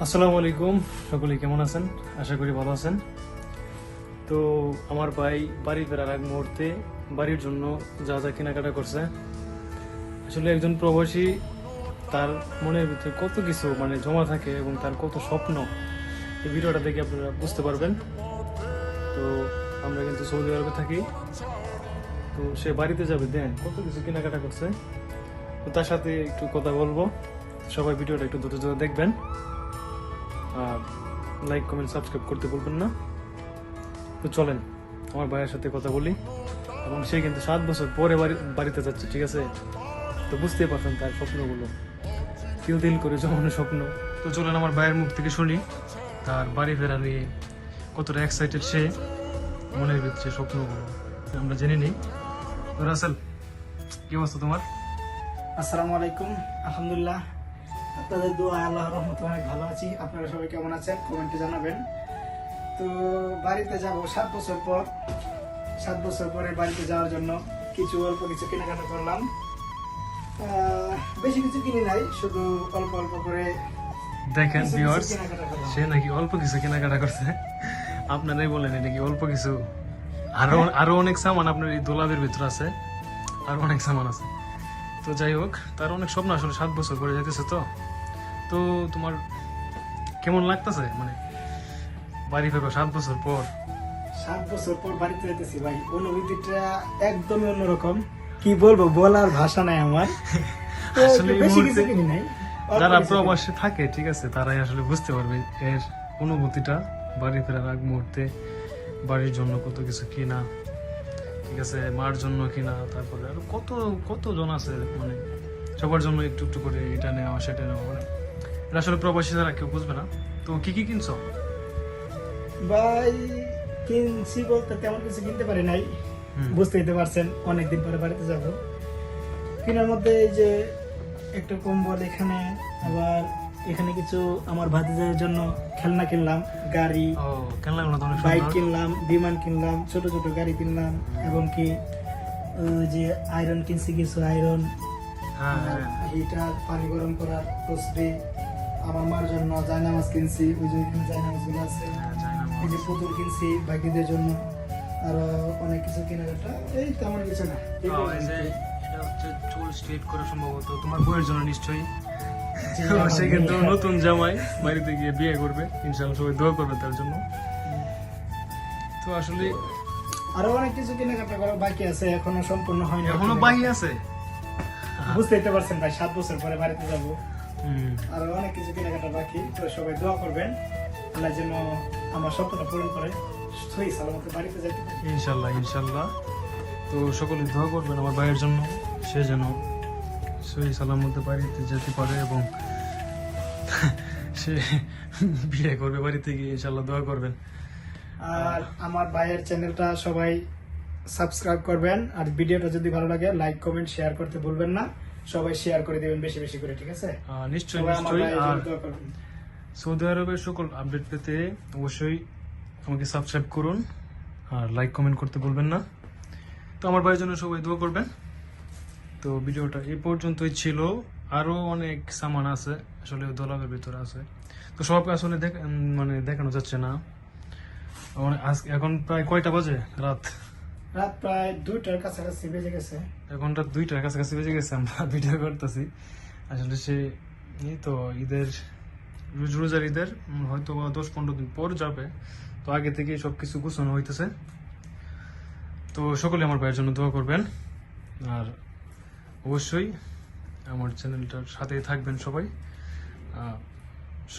আসসালামু আলাইকুম, সকলে কেমন আছেন? আশা করি ভালো আছেন। তো আমার ভাই বাড়ি ফেরার আগ মুহূর্তে বাড়ির জন্য যা যা কেনাকাটা করছে, আসলে একজন প্রবাসী তার মনের ভিতরে কত কিছু জমা থাকে এবং তার কত স্বপ্ন, এই ভিডিওটা দেখে আপনারা বুঝতে পারবেন। তো আমরা কিন্তু সৌদি আরবে থাকি, তো সে বাড়িতে যাবে, দেন কত কিছু কেনাকাটা করছে। তো তার সাথে একটু কথা বলবো, সবাই ভিডিওটা একটু দ্রুত দেখবেন আর লাইক কমেন্ট সাবস্ক্রাইব করতে বলবেন না। তো চলেন আমার ভাইয়ের সাথে কথা বলি। এবং সে কিন্তু 7 বছর পরে বাড়িতে যাচ্ছে, ঠিক আছে? তো বুঝতেই পারছেন তার স্বপ্নগুলো, তিল তিল করে জমানো স্বপ্ন। তো চলেন আমার ভাইয়ের মুখ থেকে শুনি তার বাড়ি ফেরা নিয়ে কতটা এক্সাইটেড সে, মনের ভিতরে স্বপ্নগুলো আমরা জেনে নিই। তো রাসেল, কি অবস্থা তোমার? আসসালামু আলাইকুম। আলহামদুলিল্লাহ, আপনাদের দোয়া আল্লাহর রহমতে অনেক ভালো আছি। আপনারা সবাই কেমন আছেন কমেন্টে জানাবেন। তো বাড়িতে যাব 7 বছর পরে বাড়িতে যাওয়ার জন্য অল্প কিছু কেনাকাটা করলাম। বেশি কিছু কিনি নাই, শুধু অল্প অল্প করে দেখেন কিছু ভিউয়ার্স, কেনাকাটা করলাম। সে নাকি অল্প কিছু কেনাকাটা করছে। আপনারাই বলেন এটা কি অল্প কিছু? আরো অনেক সামান আপনার এই দোলাবের ভিতরে আছে, আরো অনেক সামান আছে। তো যাই হোক, তার অনেক স্বপ্ন, আসলে 7 বছর পরে যেতেছে। তো তোমার কেমন লাগতেছে বাড়ি ফেরো 7 বছর পর? 7 বছর পর বাড়িতে যেতেছি ভাই, অনুভূতিটা একদমই অন্যরকম। কি বলবো, বলার ভাষা নাই আমার। তো আসলে এই বেশি কিছু মুহূর্তে কিনি নাই, অল্প যারা কিছু প্রবাসে থাকে, ঠিক আছে, তারাই আসলে বুঝতে পারবে এর অনুভূতিটা। বাড়ি ফেরার আগ মুহূর্তে বাড়ির জন্য কত কিছু কিনা, ঠিক আছে, মার জন্য কিনা, তারপরে আরো কত কত জন আছে, সবার জন্য একটু একটু করে এটা নেওয়া সেটা নেওয়া, এটা আসলে প্রবাসী ছাড়া কেউ বুঝবে না। তো কি কি কিনছো? ভাই কিনছি বলতে তেমন কিছু কিনতে পারি নাই, বুঝতেই তো পারছেন অনেকদিন পরে বাড়িতে যাব। কেনার মধ্যে এই যে একটা কম্বল, আবার এখানে কিছু আমার ভাতিজার জন্য খেলনা কিনলাম, গাড়ি, ও কেনলাম না, তোমার বাইক কিনলাম, বিমান কিনলাম, ছোট ছোট গাড়ি কিনলাম, এবং কি ওই যে আয়রন কিনছি, কিছু আয়রন, হিটার, পানি গরম করার তসবি, আমার মার জন্য জায়নামাজ কিনছি, ওই যে জায়নামাজ গুলো আছে, এই যে পুতুল কিনছি বাকিদের জন্য, আরো অনেক কিছু কেনাকাটা, এই তেমন কিছু না। এটা হচ্ছে চুল স্ট্রেট করা, সম্ভবত তোমার বউয়ের জন্য নিশ্চয়ই। জি, সে কিন্তু নতুন জামাই, বাড়িতে গিয়ে বিয়ে করবে, ইনশাআল্লাহ সবাই দোয়া করবে তার জন্য। তো আসলে আরো অনেক কিছু কেনাকাটা করা বাকি আছে, এখনো সম্পূর্ণ হয়নি। এখনো বাকি আছে, বুঝতেই তো পারছেন ভাই, 7 বছর পরে বাড়িতে যাব, আরো অনেক কিছু কেনাকাটা বাকি। তো সবাই দোয়া করবেন আল্লাহ যেন আমার স্বপ্নটা পূরণ করে সহি সালামতে বাড়িতে যাইতে পারি। ইনশাল্লাহ ইনশাল্লাহ। তো সকলে দোয়া করবেন আমার ভাইয়ের জন্য, সে যেন সহি সালামতে বাড়িতে যেতে পারে এবং সে বিয়ে করবে বাড়িতে গিয়ে, ইনশাল্লাহ দোয়া করবেন। আর আমার ভাইয়ের চ্যানেলটা সবাই সাবস্ক্রাইব করবেন, আর ভিডিওটা যদি ভালো লাগে লাইক কমেন্ট শেয়ার করতে ভুলবেন না। সবাই শেয়ার করে দিবেন বেশি বেশি করে, ঠিক আছে? নিশ্চয়ই সবাই আমার নিশ্চয়ই। ভাইয়ের আর জন্য দোয়া করবেন। সৌদি আরবের সকল আপডেট পেতে অবশ্যই আমাকে সাবস্ক্রাইব করুন আর লাইক কমেন্ট করতে ভুলবেন না। তো আমার ভাইয়ের জন্য সবাই দোয়া করবেন। তো ভিডিওটা এই পর্যন্তই ছিল, আরো অনেক সামান আছে আসলে দোলাবের ভিতরে আছে, তো সব আসলে দেখানো যাচ্ছে না। এখন প্রায় কয়টা বাজে? রাত প্রায় 2টার কাছাকাছি বেজে গেছে। এখন রাত 2টার কাছাকাছি বেজে গেছে, আমরা ভিডিও করতেছি। আসলে সে এই তো ঈদের, রোজার ঈদের হয়তো 10-15 দিন পর যাবে, তো আগে থেকে সবকিছু গুছানো হইতেছে। তো সকলে আমার ভাইয়ের জন্য দোয়া করবেন, আর অবশ্যই আমার চ্যানেলটার সাথেই থাকবেন সবাই।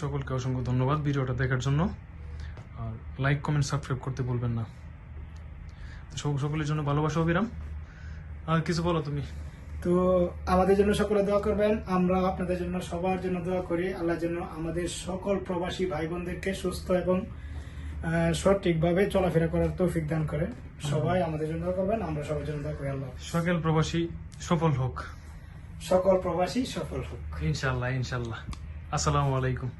সকলকে অসংখ্য ধন্যবাদ ভিডিওটা দেখার জন্য, আর লাইক কমেন্ট সাবস্ক্রাইব করতে ভুলবেন না। সকলের জন্য ভালোবাসা, অবিরাম। আর কিছু বলো তুমি? তো আমাদের জন্য সকলে দোয়া করবেন, আমরা আপনাদের জন্য সবার জন্য দোয়া করি। আল্লাহ যেন আমাদের সকল প্রবাসী ভাই বোনদেরকে সুস্থ এবং সঠিকভাবে চলাফেরা করার তৌফিক দান করে। সবাই আমাদের জন্য দোয়া করবেন, আমরা সবার জন্য দোয়া করি। আল্লাহ সকল প্রবাসী সফল হোক, সকল প্রবাসী সফল হোক, ইনশাল্লাহ ইনশাল্লাহ। আসসালামু আলাইকুম।